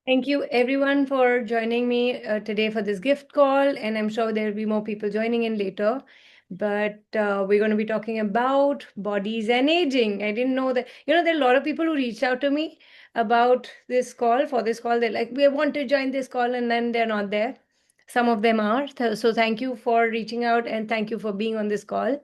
Thank you everyone for joining me today for this gift call, and I'm sure there will be more people joining in later. But we're going to be talking about bodies and aging. I didn't know that, there are a lot of people who reached out to me about this call. For this call, they're like, we want to join this call, and then they're not there. Some of them are. So thank you for reaching out and thank you for being on this call.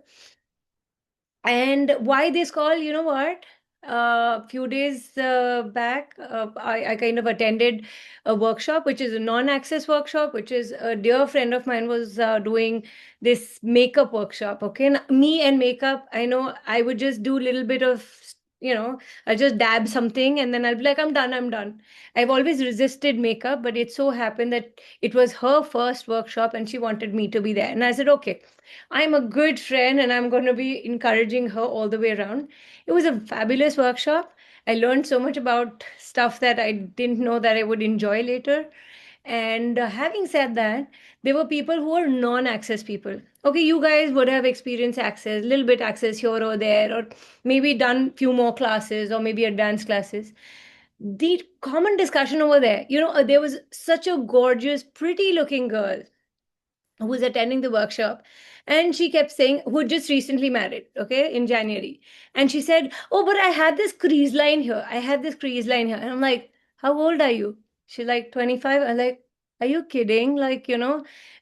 And why this call? You know what? A few days back, I kind of attended a workshop, which is a non-access workshop, which is a dear friend of mine was doing this makeup workshop. Okay, and me and makeup, I know I would just do a little bit of, I'll just dab something and then I'll be like, I'm done, I'm done. I've always resisted makeup, but it so happened that it was her first workshop and she wanted me to be there. And I said, okay, I'm a good friend and I'm going to be encouraging her all the way around. It was a fabulous workshop. I learned so much about stuff that I didn't know that I would enjoy later. And having said that, there were people who were non-access people. Okay, you guys would have experienced access, little bit access here or there, or maybe done few more classes or maybe advanced classes. The common discussion over there, there was such a gorgeous, pretty looking girl who was attending the workshop, and she kept saying, who just recently married, okay, in January. And she said, oh, but I had this crease line here, I had this crease line here. And I'm like, how old are you? She's like 25. I'm like, are you kidding? Like,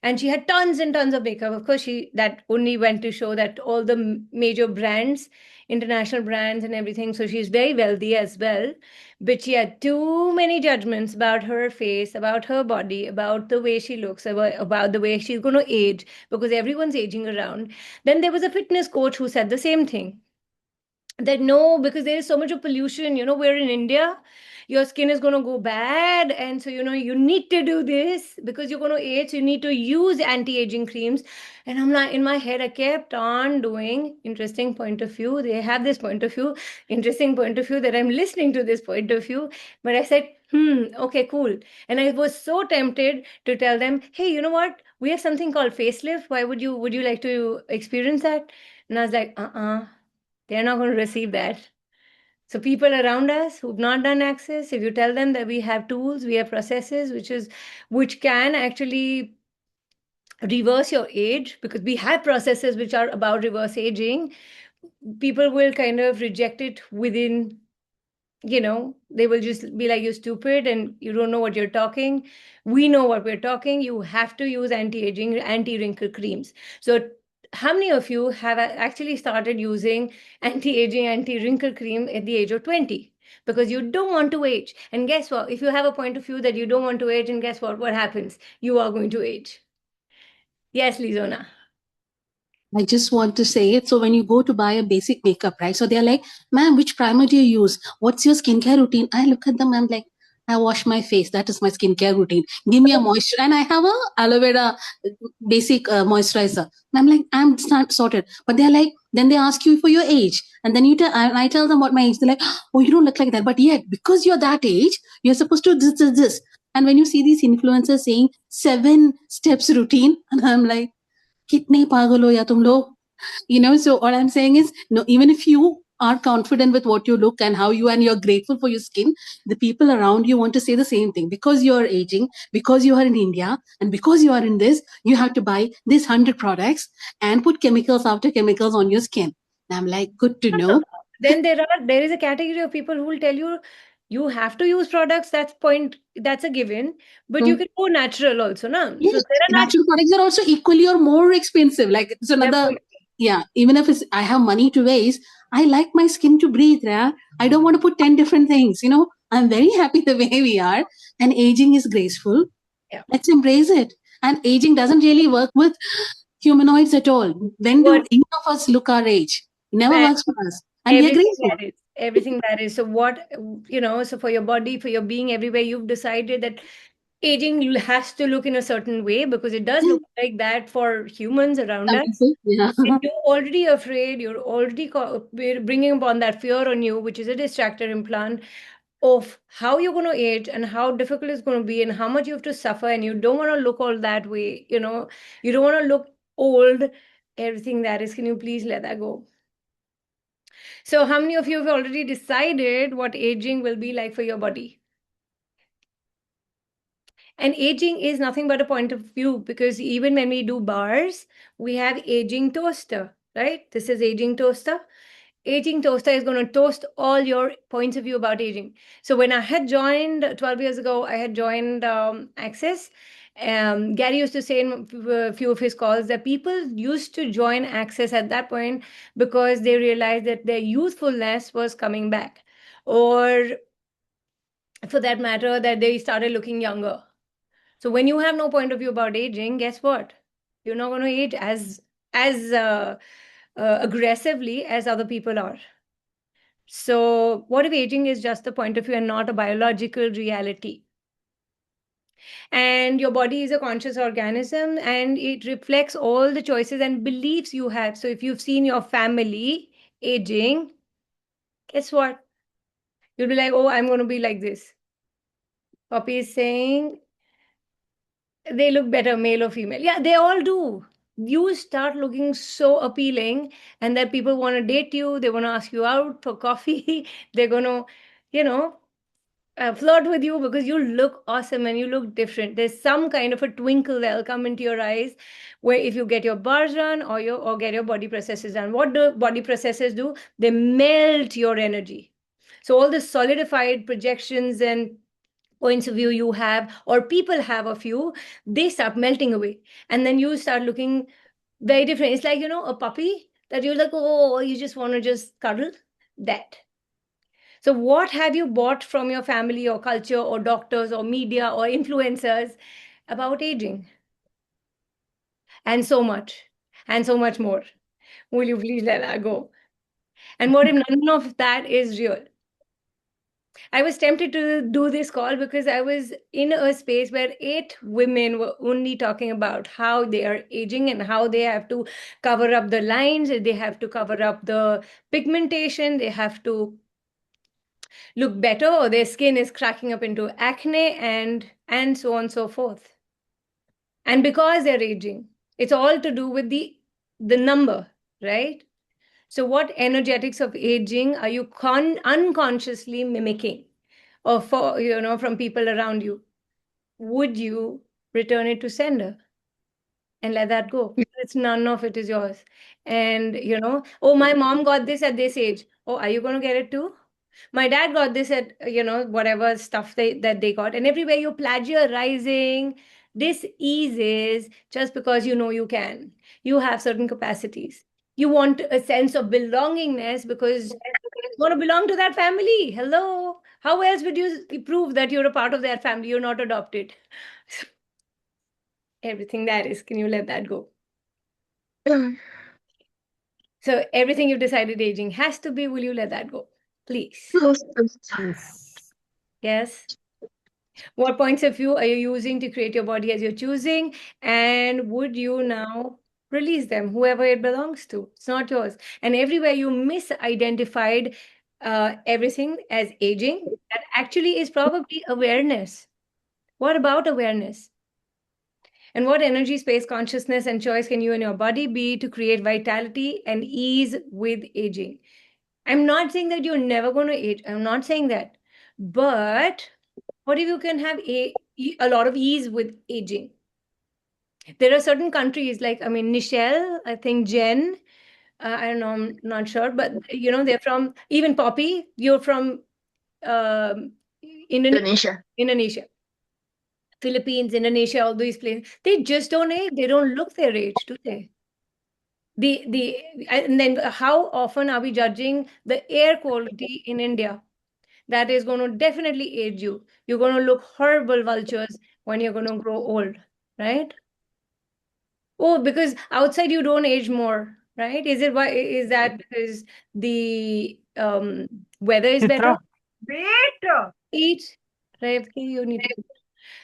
and she had tons and tons of makeup. Of course, she that only went to show that all the major brands, international brands and everything, so she's very wealthy as well. But she had too many judgments about her face, about her body, about the way she looks, about the way she's going to age, because everyone's aging around. Then there was a fitness coach who said the same thing, that no, because there is so much of pollution, we're in India, your skin is going to go bad, and so you need to do this because you're going to age, so you need to use anti-aging creams. And I'm like, in my head I kept on doing, interesting point of view, they have this point of view, interesting point of view, that I'm listening to this point of view. But I said, okay, cool. And I was so tempted to tell them, hey, you know what, we have something called facelift, why would you like to experience that? And I was like, they're not going to receive that. So people around us who've not done access, if you tell them that we have tools, we have processes, which can actually reverse your age, because we have processes which are about reverse aging, people will kind of reject it within, they will just be like, you're stupid and you don't know what you're talking. We know what we're talking. You have to use anti-aging, anti-wrinkle creams. So how many of you have actually started using anti-aging, anti-wrinkle cream at the age of 20? Because you don't want to age. And guess what? If you have a point of view that you don't want to age, and guess what happens? You are going to age. Yes, Lizona. I just want to say it. So when you go to buy a basic makeup, right? So they're like, ma'am, which primer do you use? What's your skincare routine? I look at them, I'm like, I wash my face. That is my skincare routine. Give me a moisture. And I have a aloe vera basic moisturizer. And I'm like, I'm not sorted. But they're like, then they ask you for your age. And then and I tell them what my age. They're like, oh, you don't look like that. But yet, because you're that age, you're supposed to do this. And when you see these influencers saying 7 steps routine, and I'm like, कितने पागल हो या तुम लोग? So what I'm saying is, no, even if you are confident with what you look and how you and you're grateful for your skin, the people around you want to say the same thing. Because you're aging, because you are in India, and because you are in this, you have to buy these 100 products and put chemicals after chemicals on your skin. And I'm like, good to know. Then there is a category of people who will tell you you have to use products. That's a given, but you Hmm. can go natural also, na. Yes, So there are natural natural. products are also equally or more expensive. Like it's another, Definitely. yeah. Even if I have money to waste, I like my skin to breathe. Yeah, I don't want to put 10 different things. I'm very happy the way we are, and aging is graceful. Yeah. Let's embrace it. And aging doesn't really work with humanoids at all. When do What any of us look our age? It never man, works for us, and we are everything graceful. that is, everything that is. So so for your body, for your being everywhere, you've decided that aging has to look in a certain way, because it does look like that for humans around Some us. people, yeah. And you're already afraid, you're already we're bringing upon that fear on you, which is a distractor implant of how you're going to age and how difficult it's going to be and how much you have to suffer, and you don't want to look all that way, you don't want to look old, everything that is. Can you please let that go? So how many of you have already decided what aging will be like for your body? And aging is nothing but a point of view, because even when we do bars, we have aging toaster, right? This is aging toaster. Aging toaster is going to toast all your points of view about aging. So when I had joined 12 years ago, I had joined Access. Gary used to say in a few of his calls that people used to join Access at that point because they realized that their youthfulness was coming back, or for that matter, that they started looking younger. So when you have no point of view about aging, guess what? You're not going to age as aggressively as other people are. So what if aging is just a point of view and not a biological reality? And your body is a conscious organism, and it reflects all the choices and beliefs you have. So if you've seen your family aging, guess what? You'll be like, oh, I'm going to be like this. Poppy is saying they look better, male or female. Yeah, they all do. You start looking so appealing, and that people want to date you. They want to ask you out for coffee. They're going to, you know, flirt with you because you look awesome and you look different. There's some kind of a twinkle that'll come into your eyes where if you get your bars done or get your body processes done. What do body processes do? They melt your energy. So all the solidified projections and points of view you have or people have of you, they start melting away. And then you start looking very different. It's like, a puppy that you're like, oh, you just want to just cuddle that. So, what have you bought from your family or culture or doctors or media or influencers about aging? And so much more. Will you please let that go? And what if none of that is real? I was tempted to do this call because I was in a space where 8 women were only talking about how they are aging and how they have to cover up the lines, they have to cover up the pigmentation, they have to look better, or their skin is cracking up into acne, and so on and so forth. And because they're aging, it's all to do with the number, right? So what energetics of aging are you unconsciously mimicking, or from people around you? Would you return it to sender and let that go? It's none of it is yours. And oh, my mom got this at this age. Oh, are you going to get it too? My dad got this at whatever stuff that they got. And everywhere you plagiarizing, this eases just because you can. You have certain capacities. You want a sense of belongingness because you want to belong to that family. Hello. How else would you prove that you're a part of that family? You're not adopted. Everything that is, can you let that go? So everything you've decided aging has to be, will you let that go? Please. Yes. Yes. What points of view are you using to create your body as you're choosing? And would you now release them, whoever it belongs to? It's not yours. And everywhere you misidentified everything as aging, that actually is probably awareness. What about awareness? And what energy, space, consciousness, and choice can you and your body be to create vitality and ease with aging? I'm not saying that you're never going to age. I'm not saying that. But what if you can have a lot of ease with aging? There are certain countries like, I mean, Nichelle, I think Jen, I don't know, I'm not sure, but they're from, even Poppy, you're from um, Indonesia. Indonesia, Philippines, Indonesia, all these places. They just don't age. They don't look their age, do they? And then how often are we judging the air quality in India? That is going to definitely age you. You're going to look horrible vultures when you're going to grow old, right? Oh, because outside you don't age more, right? Is that because the weather is better? Citra. Better. Eat, right? You need to.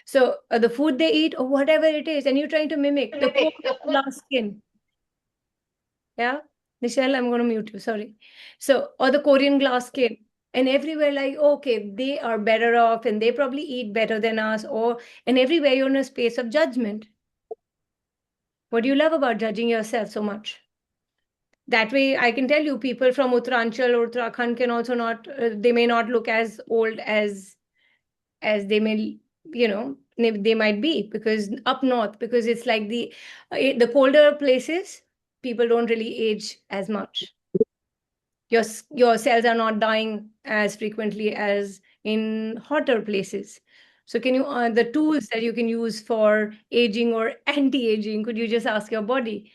So the food they eat or whatever it is, and you're trying to mimic the Korean glass skin. Yeah, Michelle, I'm going to mute you. Sorry. So, or the Korean glass skin. And everywhere, like, okay, they are better off and they probably eat better than us, and everywhere you're in a space of judgment. What do you love about judging yourself so much? That way, I can tell you, people from Uttaranchal or Uttarakhand can also they may not look as old as they may, They might be, because up north, because it's like the colder places, people don't really age as much. Your cells are not dying as frequently as in hotter places. So can you the tools that you can use for aging or anti-aging, could you just ask your body?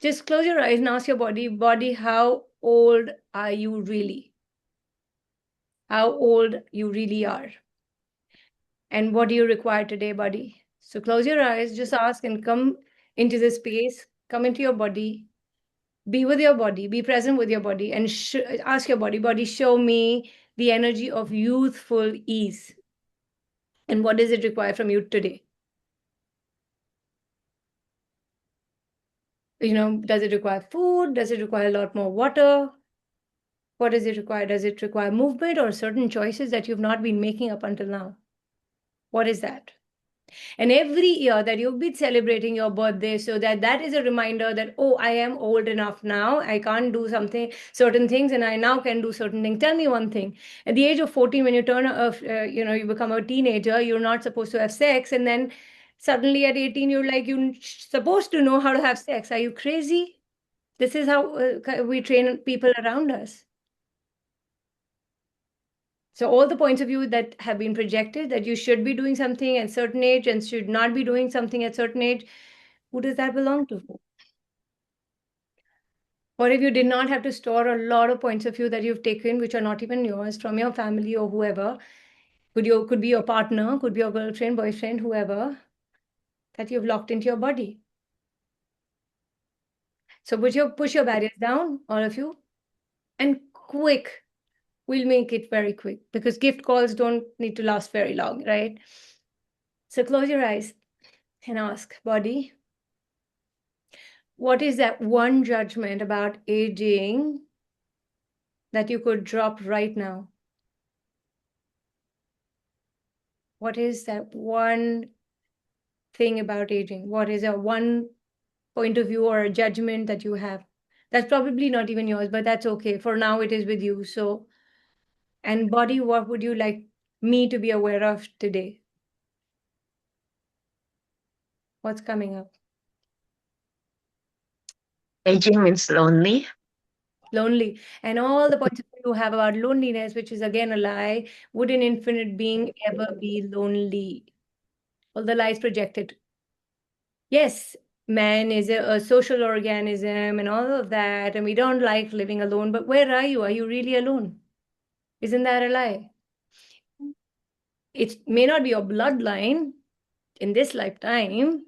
Just close your eyes and ask your body, how old are you really? How old you really are? And what do you require today, body? So close your eyes, just ask and come into the space, come into your body, be with your body, be present with your body, and ask your body, show me the energy of youthful ease. And what does it require from you today? Does it require food? Does it require a lot more water? What does it require? Does it require movement or certain choices that you've not been making up until now? What is that? And every year that you've been celebrating your birthday, so that is a reminder that, oh, I am old enough now. I can't do certain things, and I now can do certain things. Tell me one thing. At the age of 14, when you you become a teenager, you're not supposed to have sex. And then suddenly at 18, you're like, you're supposed to know how to have sex. Are you crazy? This is how we train people around us. So all the points of view that have been projected, that you should be doing something at certain age and should not be doing something at certain age, who does that belong to? What if you did not have to store a lot of points of view that you've taken, which are not even yours, from your family or whoever? Could be your partner, could be your girlfriend, boyfriend, whoever, that you've locked into your body. So push your barriers down, all of you, and quick. We'll make it very quick because gift calls don't need to last very long, right? So close your eyes and ask, body, what is that one judgment about aging that you could drop right now? What is that one thing about aging? What is a one point of view or a judgment that you have? That's probably not even yours, but that's okay. For now, it is with you. So, and body, what would you like me to be aware of today? What's coming up? Aging means lonely. Lonely. And all the points of view you have about loneliness, which is again a lie. Would an infinite being ever be lonely? All the lies projected. Yes, man is a social organism and all of that, and we don't like living alone. But where are you? Are you really alone? Isn't that a lie? It may not be your bloodline in this lifetime,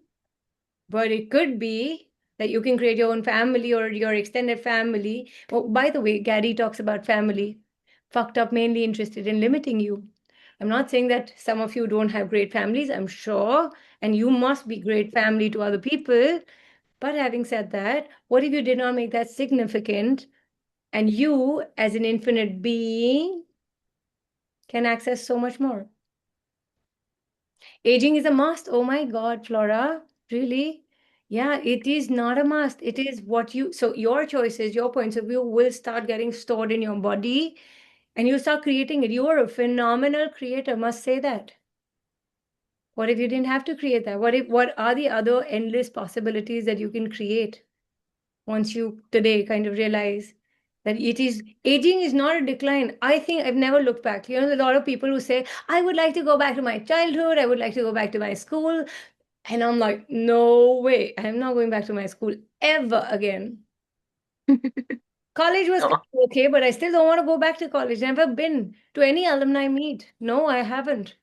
but it could be that you can create your own family or your extended family. Oh, by the way, Gary talks about family, fucked up, mainly interested in limiting you. I'm not saying that some of you don't have great families, I'm sure, and you must be great family to other people. But having said that, what if you did not make that significant and you, as an infinite being, can access so much more? Aging is a must. Oh my God, Flora, really? Yeah, it is not a must. It is so your choices, your points of view will start getting stored in your body and you start creating it. You are a phenomenal creator, must say that. What if you didn't have to create that? What are the other endless possibilities that you can create once you today kind of realize that aging is not a decline. I think I've never looked back. A lot of people who say, I would like to go back to my childhood, I would like to go back to my school. And I'm like, no way, I'm not going back to my school ever again. College was No. okay, but I still don't want to go back to college. Never been to any alumni meet. No, I haven't.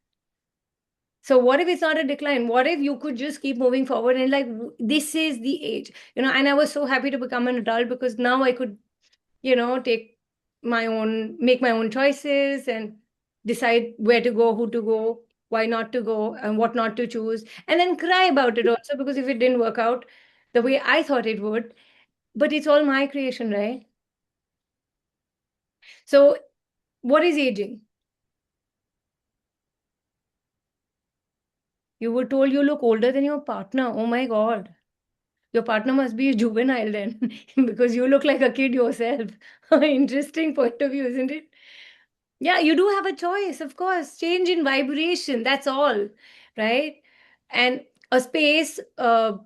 So what if it's not a decline? What if you could just keep moving forward and like this is the age, and I was so happy to become an adult because now I could, make my own choices and decide where to go, who to go, why not to go, and what not to choose, and then cry about it also because if it didn't work out the way I thought it would, but it's all my creation, right? So what is aging? You were told you look older than your partner. Oh my God. Your partner must be a juvenile then, because you look like a kid yourself. Interesting point of view, isn't it? Yeah, you do have a choice, of course. Change in vibration, that's all, right? And a space of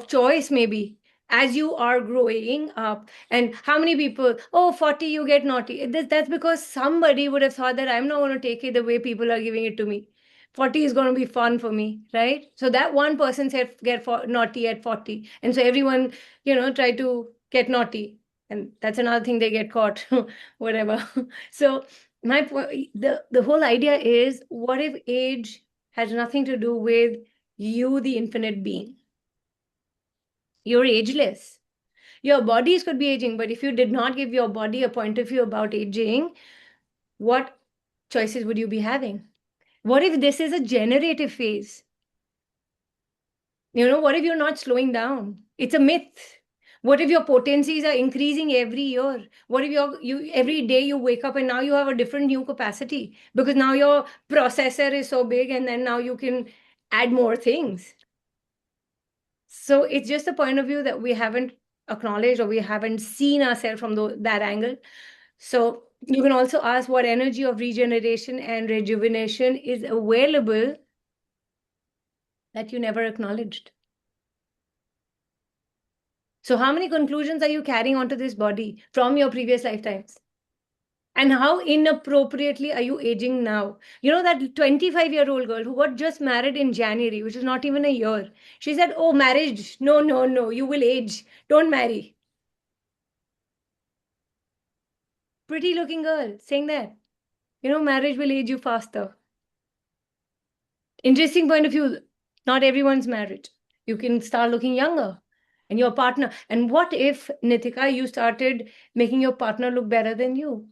choice, maybe, as you are growing up. And how many people, oh, 40, you get naughty. That's because somebody would have thought that I'm not going to take it the way people are giving it to me. 40 is going to be fun for me, right? So that one person said, naughty at 40. And so everyone, try to get naughty. And that's another thing, they get caught, whatever. So, my point, the whole idea is, what if age has nothing to do with you, the infinite being? You're ageless. Your bodies could be aging, but if you did not give your body a point of view about aging, what choices would you be having? What if this is a generative phase? What if you're not slowing down? It's a myth. What if your potencies are increasing every year? What if you every day you wake up and now you have a different new capacity because now your processor is so big and then now you can add more things. So it's just a point of view that we haven't acknowledged or we haven't seen ourselves from that angle. So you can also ask what energy of regeneration and rejuvenation is available that you never acknowledged. So, how many conclusions are you carrying onto this body from your previous lifetimes? And how inappropriately are you aging now? You know, that 25-year-old girl who got just married in January, which is not even a year, she said, oh, marriage, no, no, no, you will age. Don't marry. Pretty looking girl saying that, marriage will age you faster. Interesting point of view. Not everyone's married. You can start looking younger. And your partner. And what if, Nitika, you started making your partner look better than you?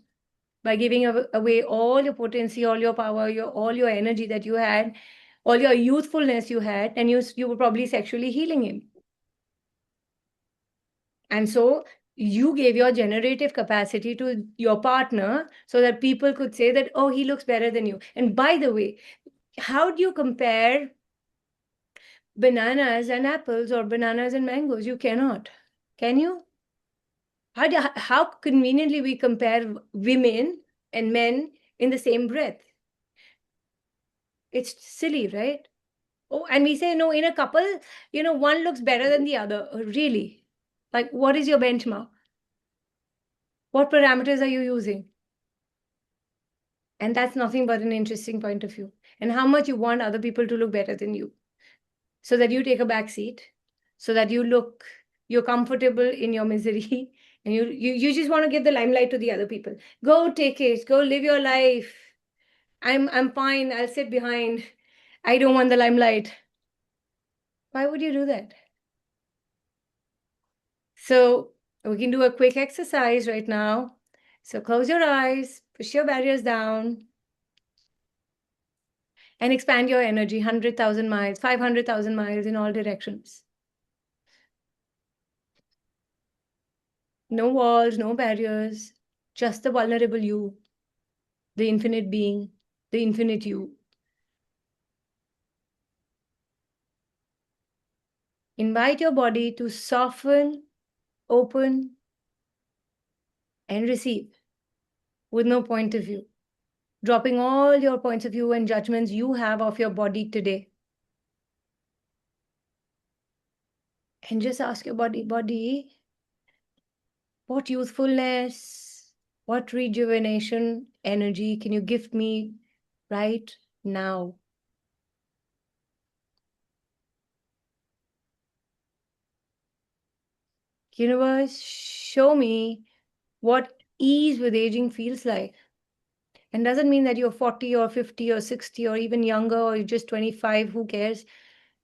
By giving away all your potency, all your power, all your energy that you had, all your youthfulness you had, and you were probably sexually healing him. And so you gave your generative capacity to your partner so that people could say that, oh, he looks better than you. And by the way, how do you compare bananas and apples or bananas and mangoes? You cannot. Can you? How conveniently we compare women and men in the same breath. It's silly, right? Oh, and we say, no, in a couple, one looks better than the other. Really? Like, what is your benchmark? What parameters are you using? And that's nothing but an interesting point of view. And how much you want other people to look better than you so that you take a back seat, so that you're comfortable in your misery. And you just want to give the limelight to the other people. Go take it, go live your life. I'm fine, I'll sit behind. I don't want the limelight. Why would you do that? So we can do a quick exercise right now. So close your eyes, push your barriers down, and expand your energy 100,000 miles, 500,000 miles in all directions. No walls, no barriers, just the vulnerable you, the infinite being, the infinite you. Invite your body to soften, open, and receive with no point of view, dropping all your points of view and judgments you have of your body today. And just ask your body, what youthfulness, what rejuvenation energy can you gift me right now? Universe, show me what ease with aging feels like. And doesn't mean that you're 40 or 50 or 60 or even younger or you're just 25, who cares?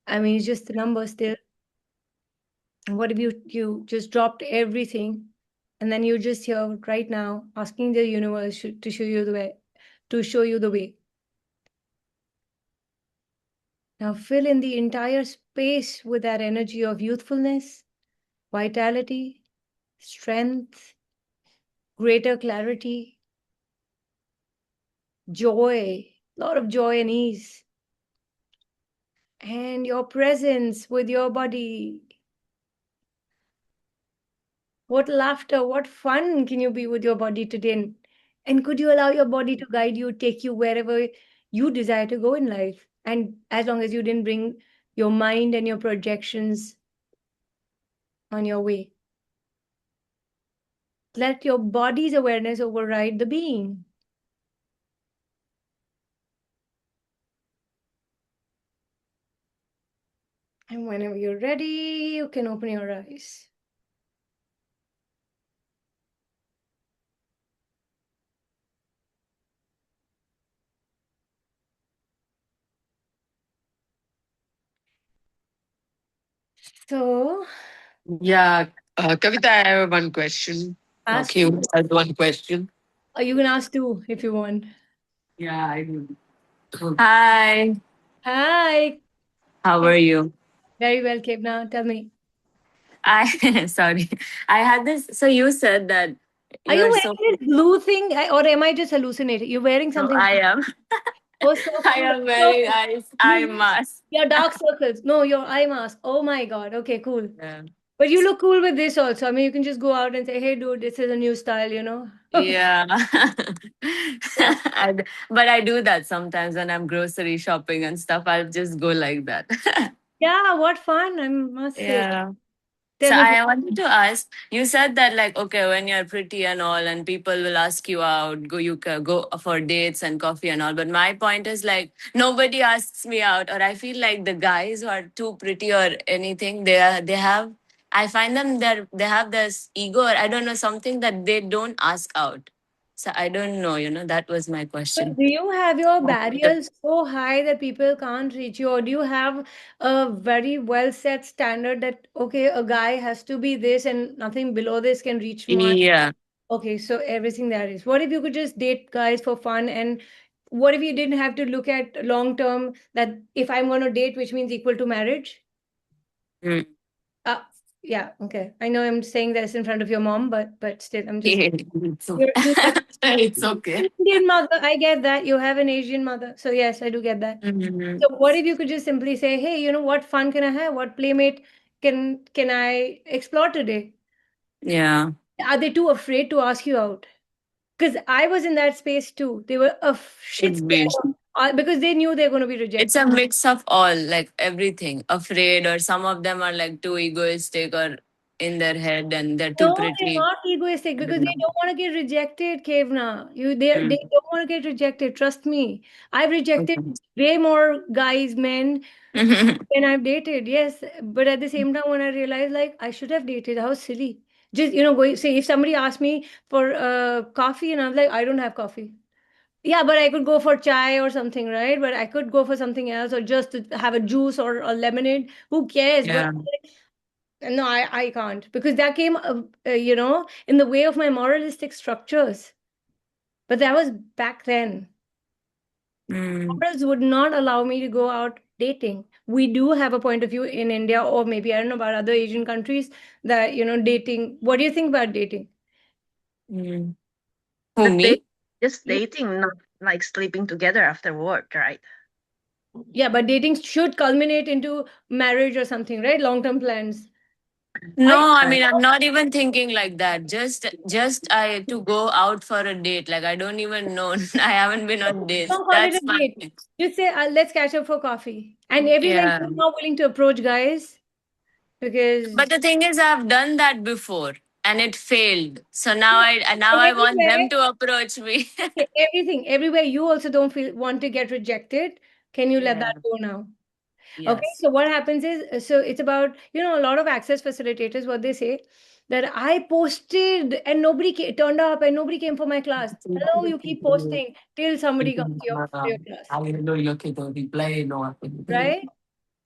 I mean, it's just the number still. And what if you just dropped everything and then you're just here right now asking the universe to show you the way, to show you the way. Now fill in the entire space with that energy of youthfulness, vitality, strength, greater clarity, joy, a lot of joy and ease, and your presence with your body. What laughter, what fun can you be with your body today? And could you allow your body to guide you, take you wherever you desire to go in life? And as long as you didn't bring your mind and your projections on your way, let your body's awareness override the being. And whenever you're ready, you can open your eyes. So, Yeah, Kavita, I have one question. ask, Okay, has one question. you can ask two if you want. Yeah, I do. Hi, Hi. how are you? Very well, Kevna. Tell me. I sorry, I had this. So you said that Are you you are so. wearing this blue thing, or am I just hallucinating? You're wearing No, something. I am. Oh, so I cool. am So wearing cool. eye You, mask. your dark circles. No, your eye mask. Oh my God. Okay, cool. Yeah. But you look cool with this also. I mean, you can just go out and say, hey, dude, this is a new style, you know? Yeah. Yeah. But I do that sometimes when I'm grocery shopping and stuff. I'll just go like that. Yeah, what fun, I must say. Yeah. Tell So me. I wanted to ask, you said that like, okay, when you're pretty and all, and people will ask you out, you can go for dates and coffee and all. But my point is like, nobody asks me out, or I feel like the guys who are too pretty or anything, they have, I find them they have this ego, or I don't know, something that they don't ask out. So I don't know, that was my But question. do you have your barriers so high that people can't reach you, or do you have a very well set standard that okay, a guy has to be this and nothing below this can reach my Yeah. okay, so everything that is. What if you could just date guys for fun and what if you didn't have to look at long term that if I'm going to date, which means equal to marriage? Mm. Uh, yeah, okay. I know I'm saying this in front of your mom, but still, I'm just It's okay. you have It's okay. an Indian mother. I get that. You have an Asian mother. So yes, I do get that. Mhm. So what if you could just simply say, hey, you know what fun can I have? What playmate can I explore today? Yeah. Are they too afraid to ask you out? Because I was in that space too. They were a shit Should be. scared because they knew they're going to be It's rejected. a mix of all, like everything. Afraid, or some of them are like too egoistic or in their head and they're too No, they're pretty. not egoistic I because don't they know. don't want to get rejected, Kevna. They Mm. don't want to get rejected. Trust me. I've rejected Okay. way more guys, men than I've dated. Yes. But at the same time, when I realized like I should have dated, I was silly. Just, going say if somebody asked me for coffee and I'm like, I don't have coffee. Yeah, but I could go for chai or something, right? But I could go for something else or just to have a juice or a lemonade. Who cares? But Yeah. no, I can't because that came, in the way of my moralistic structures. But that was back then. Mm. Morals would not allow me to go out dating. We do have a point of view in India, or maybe I don't know about other Asian countries that, dating. What do you think about dating? Mm. Who, But they me? just Yeah, dating, not like sleeping together after work, right? yeah, but dating should culminate into marriage or something, right? Long-term plans. No, I I Right. mean I'm not even thinking like that. Just I to go out for a date. Like I don't even know. I haven't been on dates. don't call it a That's my date. Just say, let's catch up for coffee. And everywhere yeah. you're not willing to approach guys But because the thing is, I've done that before and it failed. So now I want everywhere, them to approach me. everywhere you also don't feel want to get rejected. Can you let Yeah. that go now? Okay, Yes. so what happens is, so it's about, a lot of access facilitators, what they say, that I posted and nobody turned up and nobody came for my class. Hello, you keep posting till somebody comes to your class, right?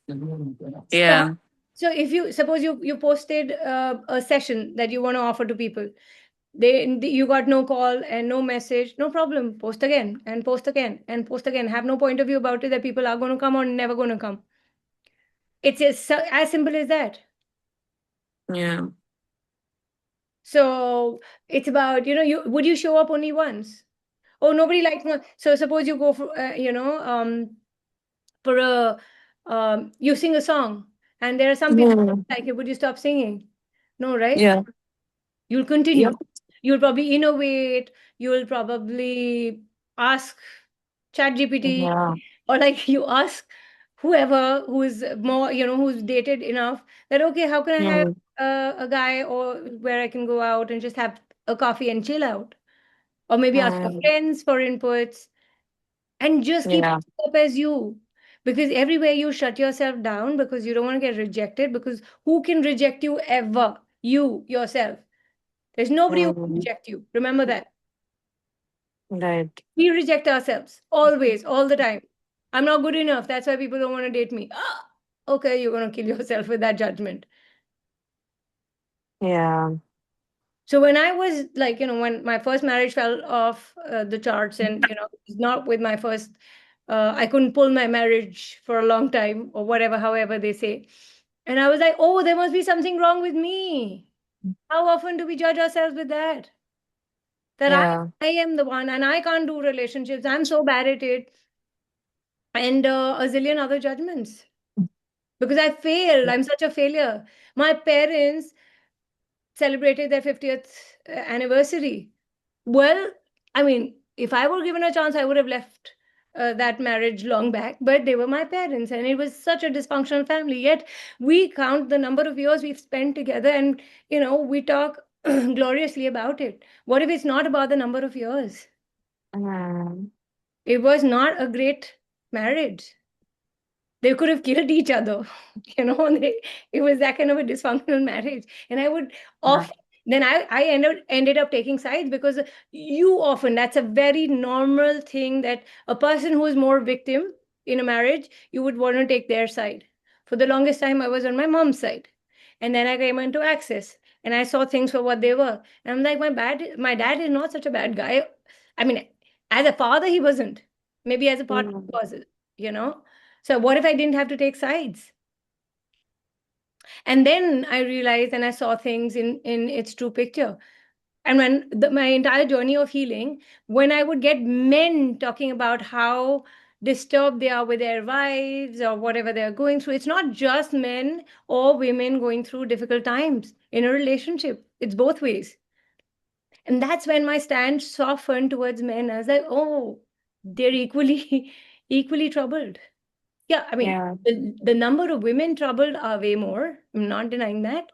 So, Yeah. so if you suppose you posted a session that you want to offer to people, you got no call and no message, no problem. Post again and post again and post again. Have no point of view about it that people are going to come or never going to come. It's as simple as that. Yeah. So it's about, you would you show up only once? Oh, nobody likes one. So suppose you go for, for a, you sing a song and there are some people Yeah. like it. Would you stop singing? No, right? Yeah. You'll continue. Yep. You'll probably innovate. You'll probably ask ChatGPT, Yeah. or like you ask whoever who's more, who's dated enough, that, okay, how can I have Mm. a guy, or where I can go out and just have a coffee and chill out, or maybe ask your Mm. friends for inputs, and just keep Yeah. up as you. Because everywhere you shut yourself down because you don't want to get rejected, because who can reject you ever? You yourself. There's nobody who can Mm. reject you. Remember that. Right. We reject ourselves always, all the time. I'm not good enough. That's why people don't want to date me. Ah, okay, you're going to kill yourself with that judgment. Yeah. So when I was like, when my first marriage fell off the charts, and, it was not with my first, I couldn't pull my marriage for a long time, or whatever, however they say. And I was like, oh, there must be something wrong with me. How often do we judge ourselves with that? That Yeah. I am the one and I can't do relationships. I'm so bad at it. And a zillion other judgments because I failed. I'm such a failure. My parents celebrated their 50th anniversary. Well, I mean, if I were given a chance, I would have left that marriage long back, but they were my parents, and it was such a dysfunctional family. Yet we count the number of years we've spent together, and, we talk gloriously about it. What if it's not about the number of years? Mm. It was not a great marriage. They could have killed each other. It was that kind of a dysfunctional marriage. And I would Yeah. often, then I ended up taking sides, because you often, that's a very normal thing, that a person who is more victim in a marriage, you would want to take their side. For the longest time, I was on my mom's side. And then I came into Access, and I saw things for what they were. And I'm like, my dad is not such a bad guy. I mean, as a father, he wasn't. Maybe as a partner, he Mm. was, you know. So what if I didn't have to take sides? And then I realized, and I saw things in its true picture. And when my entire journey of healing, when I would get men talking about how disturbed they are with their wives or whatever they're going through, it's not just men or women going through difficult times in a relationship. It's both ways. And that's when my stand softened towards men. I was like, oh, they're equally equally troubled. Yeah, I mean, Yeah. the number of women troubled are way more. I'm not denying that.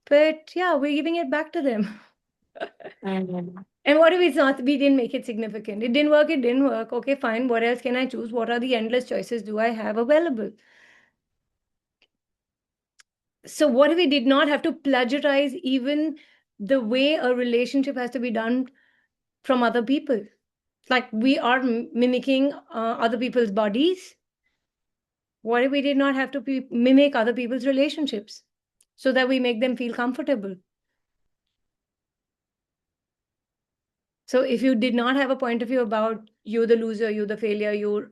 But yeah, we're giving it back to them. Mm. And what if it's not, we didn't make it significant? It didn't work, it didn't work. Okay, fine. What else can I choose? What are the endless choices do I have available? So what if we did not have to plagiarize even the way a relationship has to be done from other people? Like we are mimicking other people's bodies. What if we did not have to mimic other people's relationships so that we make them feel comfortable? So if you did not have a point of view about you, the loser, you, the failure,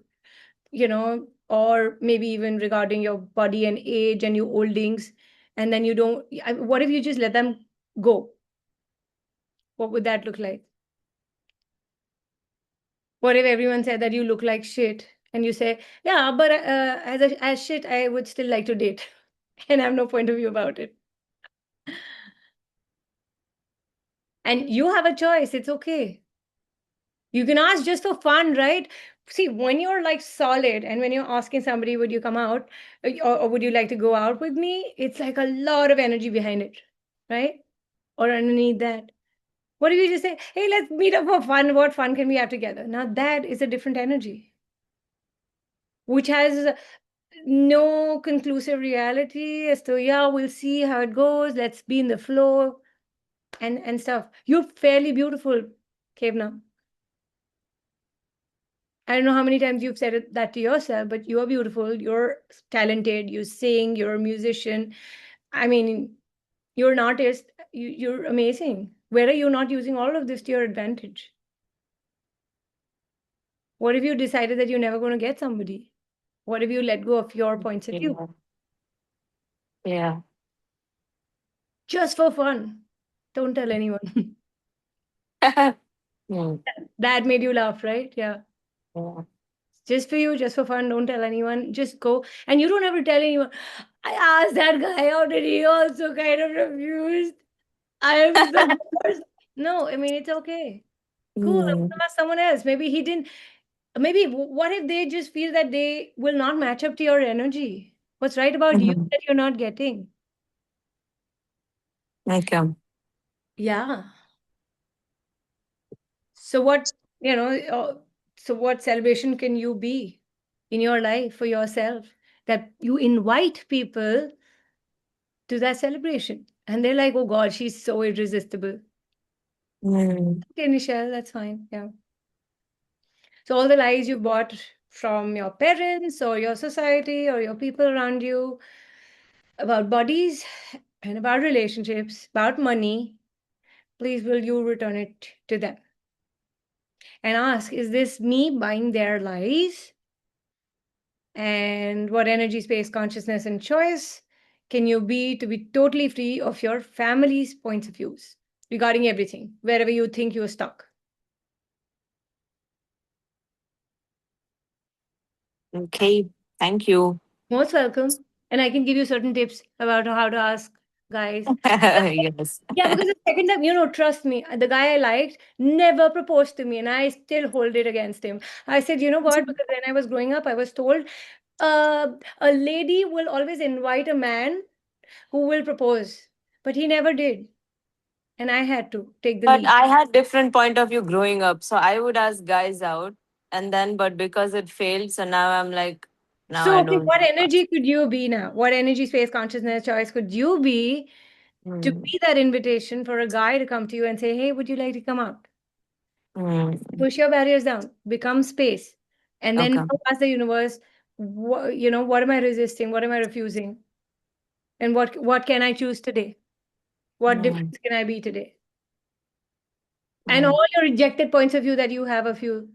or maybe even regarding your body and age and your oldings, and then you don't, what if you just let them go? What would that look like? What if everyone said that you look like shit and you say, yeah, but as shit, I would still like to date and have no point of view about it. And you have a choice. It's okay. You can ask just for fun, right? See, when you're like solid and when you're asking somebody, would you come out, or would you like to go out with me? It's like a lot of energy behind it, right? Or underneath that. What if you just say, hey, let's meet up for fun? What fun can we have together? Now that is a different energy, which has no conclusive reality as to, yeah, we'll see how it goes. Let's be in the flow and stuff. You're fairly beautiful, Kevna. I don't know how many times you've said that to yourself, but you are beautiful. You're talented. You sing. You're a musician. I mean, you're an artist. You're amazing. Where are you not using all of this to your advantage? What if you decided that you're never going to get somebody? What if you let go of your points of view Yeah. Yeah. just for fun? Don't tell anyone. Mm. That made you laugh, right? Yeah. Yeah. Just for you, just for fun. Don't tell anyone. Just go. And you don't have to tell anyone. I asked that guy out and he also kind of refused. I am the worst. No, I mean, it's okay. Cool. I'm Mm. gonna ask someone else. Maybe he didn't. Maybe what if they just feel that they will not match up to your energy? What's right about you Mhm. that you're not getting? Okay. Yeah. So what, so what celebration can you be in your life for yourself that you invite people to that celebration and they're like, oh God, she's so irresistible. Mm. Okay, Michelle, that's fine. Yeah. So all the lies you bought from your parents or your society or your people around you about bodies and about relationships, about money, please will you return it to them and ask, is this me buying their lies? And what energy, space, consciousness, and choice can you be to be totally free of your family's points of views regarding everything, wherever you think you're stuck? Okay. Thank you. Most welcome. And I can give you certain tips about how to ask guys. Yes. Yeah, because the second time, trust me, the guy I liked never proposed to me, and I still hold it against him. I said, you know what? Because when I was growing up, I was told a lady will always invite a man who will propose, but he never did. And I had to take the But lead. I had different point of view growing up. So I would ask guys out and then but because it failed, so now I'm like now So, I okay, don't what want to ask. energy could you be now? What energy, space, consciousness, choice could you be to Mm. be that invitation for a guy to come to you and say, hey, would you like to come out? Mm. Push your barriers down, become space, and then Okay. now ask the universe, what am I resisting? What am I refusing? And what can I choose today? What Mm. difference can I be today? And Mm. all your rejected points of view that you have of you,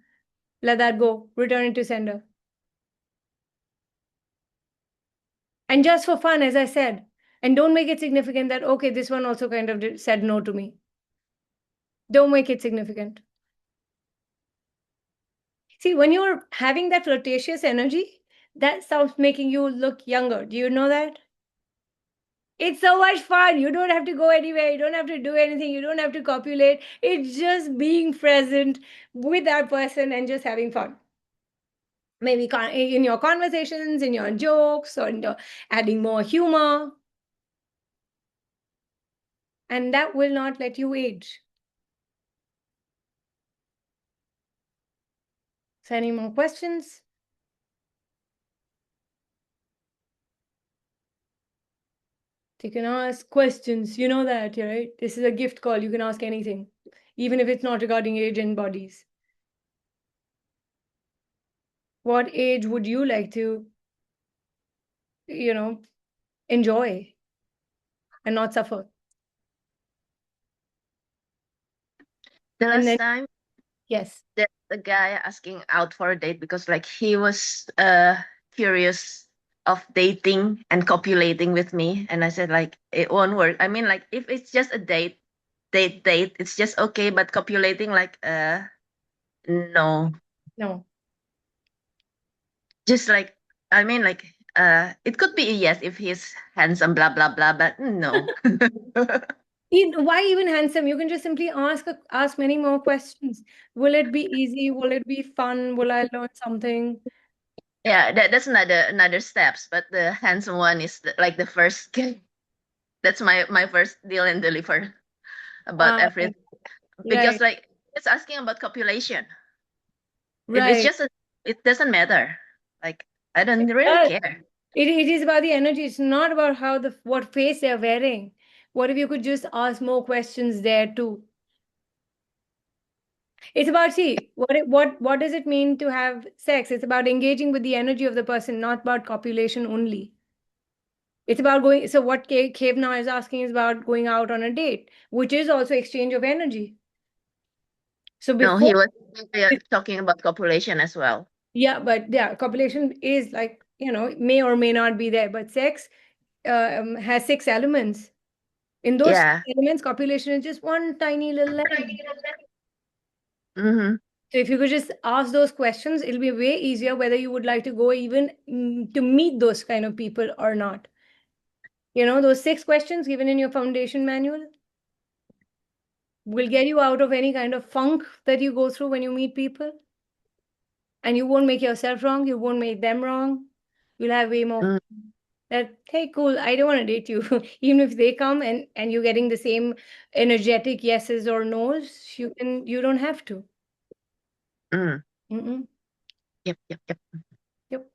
let that go, return it to sender. And just for fun, as I said, and don't make it significant that, okay, this one also kind of said no to me. Don't make it significant. See, when you're having that flirtatious energy, that starts making you look younger. Do you know that? It's so much fun. You don't have to go anywhere. You don't have to do anything. You don't have to copulate. It's just being present with that person and just having fun. Maybe in your conversations, in your jokes, or adding more humor. And that will not let you age. So, any more questions? You can ask questions. You know that, right? This is a gift call. You can ask anything, even if it's not regarding age and bodies. What age would you like to, you know, enjoy and not suffer? The And last then, time yes. that the guy asking out for a date because like he was curious of dating and copulating with me, and I said like it won't work. I mean like if it's just a date, it's just okay, but copulating like no. No. Just like I mean like it could be a yes if he's handsome, blah blah blah, but no. Why even handsome? You can just simply ask many more questions. Will it be easy? Will it be fun? Will I learn something? Yeah, that's another steps, but the handsome one is like the first that's my first deal and deliver about Uh, everything because right, like it's asking about copulation. If it's right. just it doesn't matter. Like I don't really Uh, care. it is about the energy. It's not about how what face they're wearing. What if you could just ask more questions there too? It's about, see, what does it mean to have sex? It's about engaging with the energy of the person, not about copulation only. It's about going. So what Kevna is asking is about going out on a date, which is also exchange of energy. So No, before, he was talking about copulation as well. yeah, but yeah, copulation is like, may or may not be there, but sex has 6 elements. In those Yeah. elements, copulation is just one tiny little element. Mm-hmm. So if you could just ask those questions, it'll be way easier whether you would like to go even to meet those kind of people or not. Those 6 questions given in your foundation manual. will get you out of any kind of funk that you go through when you meet people. And you won't make yourself wrong, you won't make them wrong. You'll have way more Mm, that, hey, cool, I don't want to date you. Even if they come and you're getting the same energetic yeses or nos, you don't have to. mm. Mm-mm. Yep, yep, yep. Yep.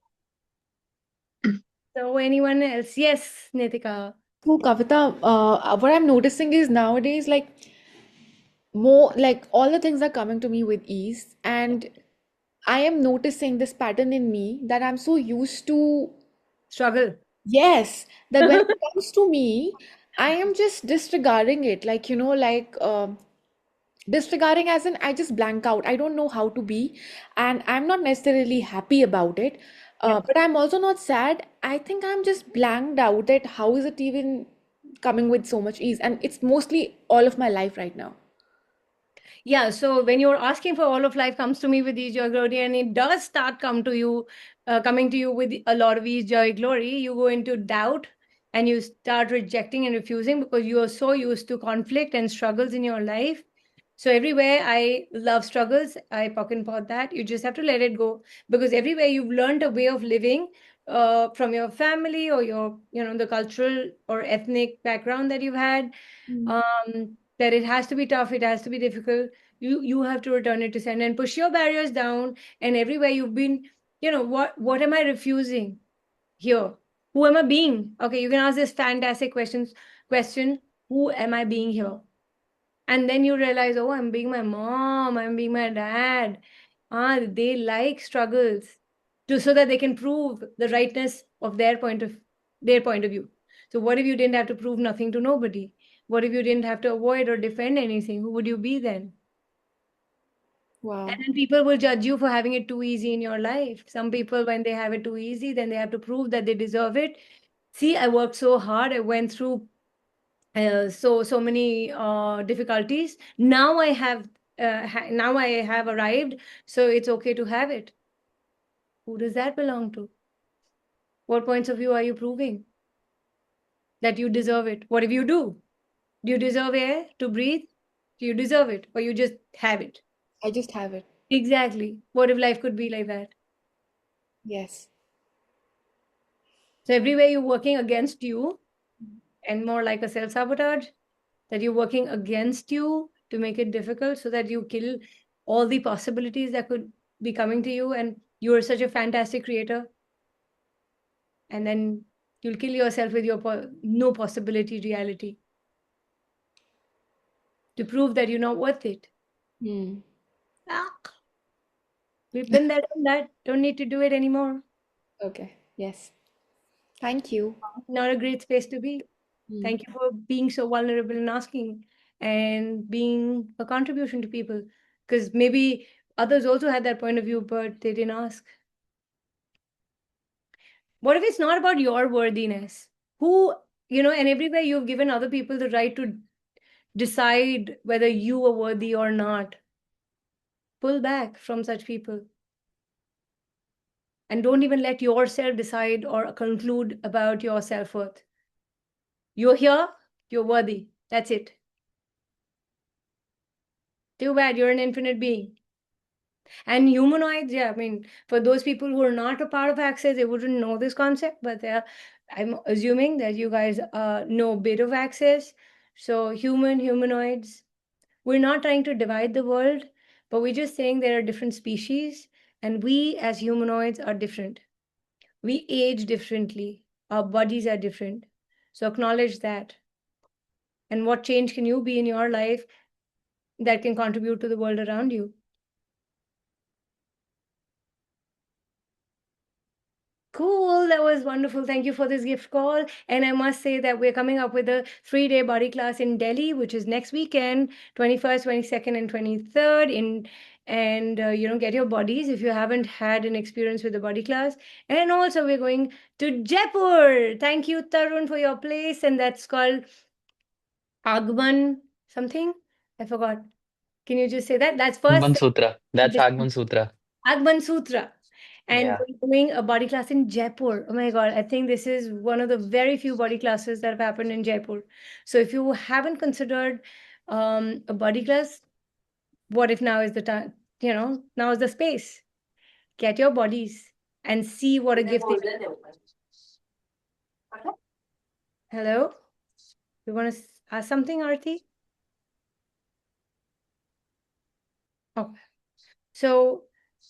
So anyone else? Yes, Nitika. So, Kavita, what I'm noticing is nowadays, like, more like all the things are coming to me with ease, and I am noticing this pattern in me that I'm so used to, Struggle. yes, that when it comes to me, I am just disregarding it. Like, like disregarding as in I just blank out. I don't know how to be, and I'm not necessarily happy about it. Yeah. But I'm also not sad. I think I'm just blanked out at how is it even coming with so much ease, and it's mostly all of my life right now. Yeah, so when you're asking for all of life comes to me with ease, joy, glory, and it does start coming to you with a lot of ease, joy, glory, you go into doubt and you start rejecting and refusing because you are so used to conflict and struggles in your life. So everywhere I love struggles, I pocket pot that. You just have to let it go because everywhere you've learned a way of living from your family or your, the cultural or ethnic background that you've had, that it has to be tough, it has to be difficult. You have to return it to send and push your barriers down. And everywhere you've been, what am I refusing here? Who am I being? Okay, you can ask this fantastic question, who am I being here? And then you realize, oh, I'm being my mom, I'm being my dad. They like struggles to so that they can prove the rightness of their point of view. So what if you didn't have to prove nothing to nobody? What if you didn't have to avoid or defend anything? Who would you be then? And Wow. then people will judge you for having it too easy in your life. Some people, when they have it too easy, then they have to prove that they deserve it. See, I worked so hard, I went through so many difficulties. Now I have arrived, so it's okay to have it. Who does that belong to? What points of view are you proving that you deserve it? What if you do you deserve air to breathe? Do you deserve it or you just have it? I just have it. Exactly. What if life could be like that? Yes. So everywhere you're working against you and more like a self-sabotage, that you're working against you to make it difficult so that you kill all the possibilities that could be coming to you. And you're such a fantastic creator. And then you'll kill yourself with your no possibility reality to prove that you're not worth it. Hmm. Ah, we've been there, done that. Don't need to do it anymore. Okay. Yes. Thank you. Not a great space to be. Hmm. Thank you for being so vulnerable and asking and being a contribution to people. Because maybe others also had that point of view, but they didn't ask. What if it's not about your worthiness? And everywhere you've given other people the right to decide whether you are worthy or not. Pull back from such people and don't even let yourself decide or conclude about your self worth. You're here, you're worthy. That's it. Too bad you're an infinite being. And humanoids, yeah, I mean, for those people who are not a part of Access, they wouldn't know this concept, but I'm assuming that you guys know a bit of Access. So humanoids, we're not trying to divide the world, but we're just saying there are different species, and we as humanoids are different. We age differently. Our bodies are different. So acknowledge that. And what change can you be in your life that can contribute to the world around you? Cool. That was wonderful. Thank you for this gift call. And I must say that we're coming up with a 3-day body class in Delhi, which is next weekend, 21st, 22nd, and 23rd. Get your bodies if you haven't had an experience with the body class. And also, we're going to Jaipur. Thank you, Tarun, for your place. And that's called Agman something. I forgot. Can you just say that? That's first. Agman Sutra. That's Agman Sutra. Agman Sutra. And Yeah. we're doing a body class in Jaipur. Oh my God, I think this is one of the very few body classes that have happened in Jaipur. So if you haven't considered a body class, what if now is the time, now is the space. Get your bodies and see what a gift they Hello? You want to ask something, Arti? Okay. So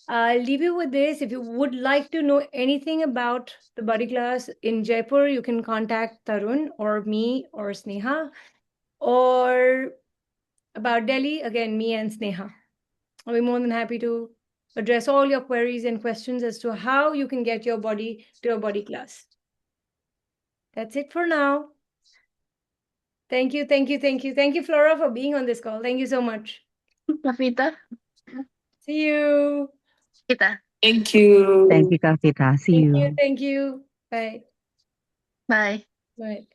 I'll leave you with this. If you would like to know anything about the body class in Jaipur, you can contact Tarun or me or Sneha. Or about Delhi, again, me and Sneha. I'll be more than happy to address all your queries and questions as to how you can get your body to your body class. That's it for now. Thank you, thank you, thank you. Thank you, Flora, for being on this call. Thank you so much. Kavita. See you. Kita. Thank you. Thank you, Kavita. See Thank you. you, thank you. Bye. Bye. Bye.